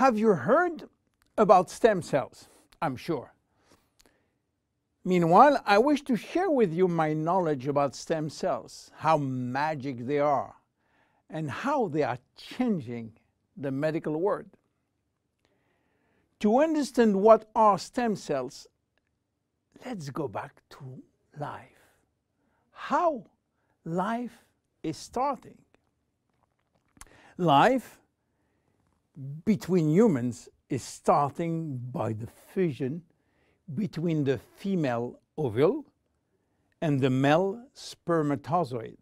Have you heard about stem cells? I'm sure. Meanwhile, I wish to share with you my knowledge about stem cells, how magic they are, and how they are changing the medical world. To understand what are stem cells, let's go back to life. How life is starting. Life between humans is starting by the fusion between the female ovule and the male spermatozoid.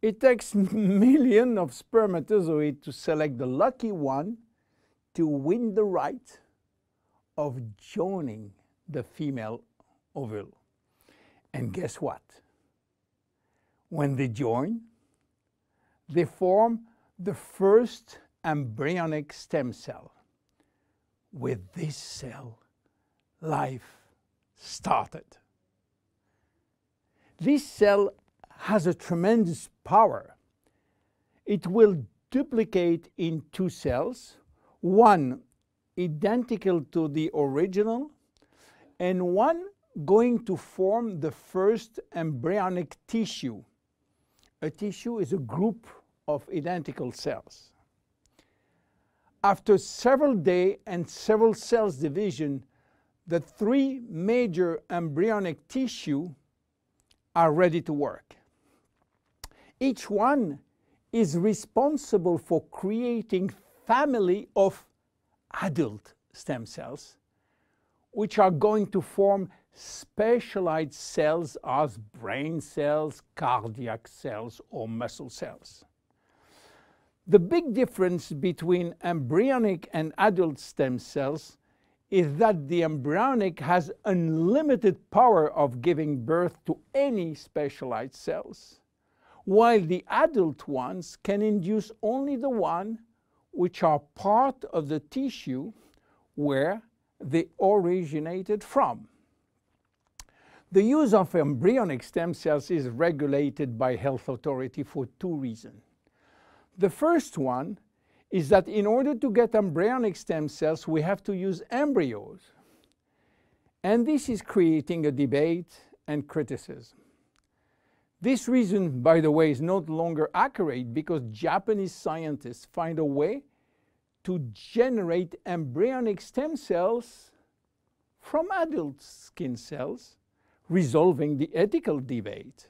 It takes millions of spermatozoids to select the lucky one to win the right of joining the female ovule. And guess what? When they join, they form the first embryonic stem cell. With this cell, life started. This cell has a tremendous power. It will duplicate in two cells, one identical to the original, and one going to form the first embryonic tissue. A tissue is a group of identical cells. After several days and several cells division, the three major embryonic tissue are ready to work. Each one is responsible for creating family of adult stem cells, which are going to form specialized cells as brain cells, cardiac cells, or muscle cells. The big difference between embryonic and adult stem cells is that the embryonic has unlimited power of giving birth to any specialized cells, while the adult ones can induce only the one which are part of the tissue where they originated from. The use of embryonic stem cells is regulated by health authority for two reasons. The first one is that in order to get embryonic stem cells, we have to use embryos. And this is creating a debate and criticism. This reason, by the way, is no longer accurate because Japanese scientists find a way to generate embryonic stem cells from adult skin cells, resolving the ethical debate.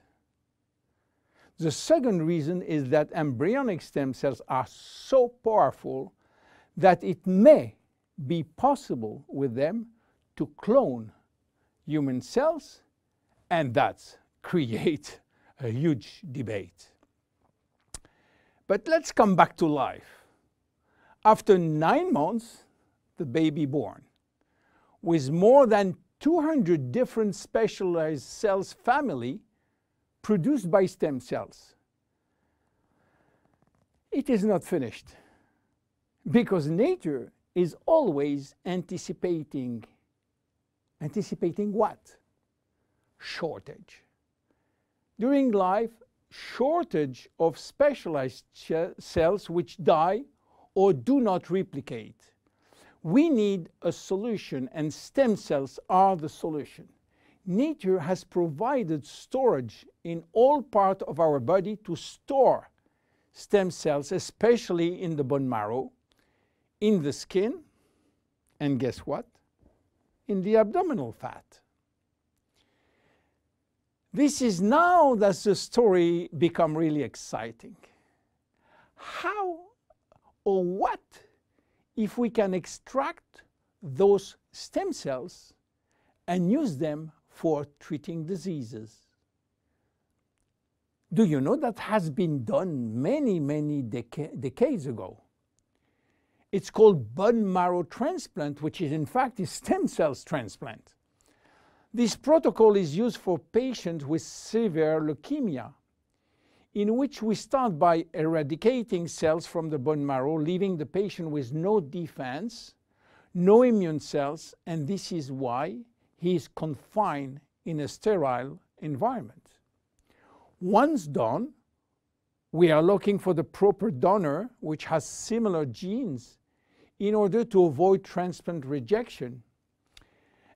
The second reason is that embryonic stem cells are so powerful that it may be possible with them to clone human cells, and that's create a huge debate. But let's come back to life. After 9 months, the baby born, with more than 200 different specialized cells family produced by stem cells. It is not finished, because nature is always anticipating what? Shortage. During life, shortage of specialized cells which die or do not replicate. We need a solution, and stem cells are the solution. Nature has provided storage in all parts of our body to store stem cells, especially in the bone marrow, in the skin, and guess what? In the abdominal fat. This is now that the story becomes really exciting. How or what if we can extract those stem cells and use them for treating diseases? Do you know that has been done many decades ago? It's called bone marrow transplant, which is in fact a stem cells transplant. This protocol is used for patients with severe leukemia, in which we start by eradicating cells from the bone marrow, leaving the patient with no defense, no immune cells, and this is why he is confined in a sterile environment. Once done, we are looking for the proper donor which has similar genes in order to avoid transplant rejection,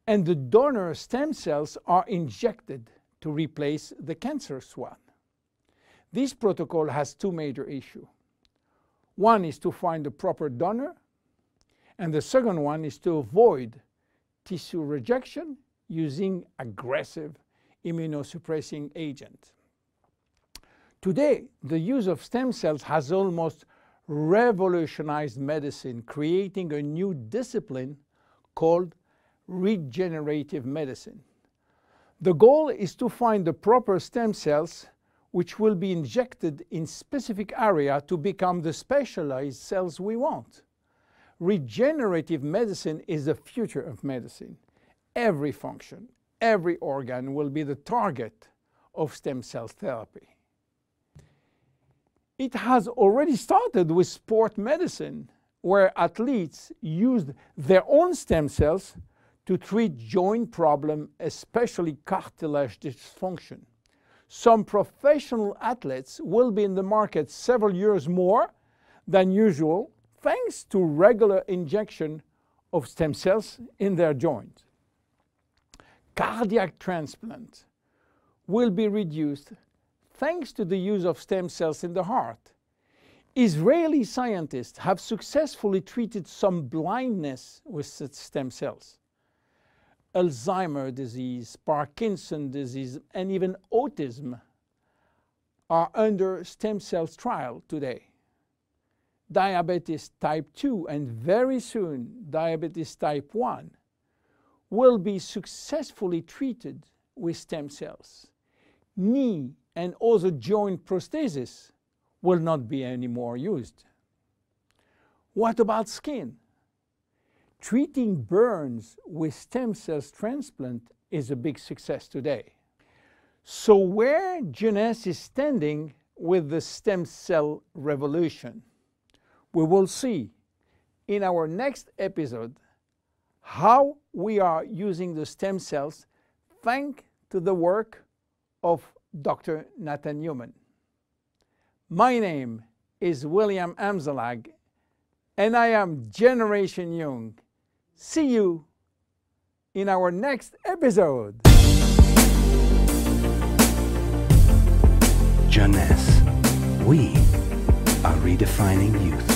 and the donor stem cells are injected to replace the cancerous one. This protocol has two major issues. One is to find the proper donor, and the second one is to avoid tissue rejection using aggressive immunosuppressing agent. Today, the use of stem cells has almost revolutionized medicine, creating a new discipline called regenerative medicine. The goal is to find the proper stem cells which will be injected in specific area to become the specialized cells we want. Regenerative medicine is the future of medicine. Every function, every organ will be the target of stem cell therapy. It has already started with sport medicine, where athletes used their own stem cells to treat joint problems, especially cartilage dysfunction. Some professional athletes will be in the market several years more than usual, thanks to regular injection of stem cells in their joint. Cardiac transplant will be reduced thanks to the use of stem cells in the heart. Israeli scientists have successfully treated some blindness with such stem cells. Alzheimer's disease, Parkinson's disease, and even autism are under stem cells trial today. Diabetes type 2 and very soon diabetes type 1 will be successfully treated with stem cells. Knee and other joint prosthesis will not be anymore used. What about skin? Treating burns with stem cells transplant is a big success today. So where Jeunesse is standing with the stem cell revolution? We will see in our next episode how we are using the stem cells thanks to the work of Dr. Nathan Newman. My name is William Amzalag, and I am Generation Young. See you in our next episode. Jeunesse. We are redefining youth.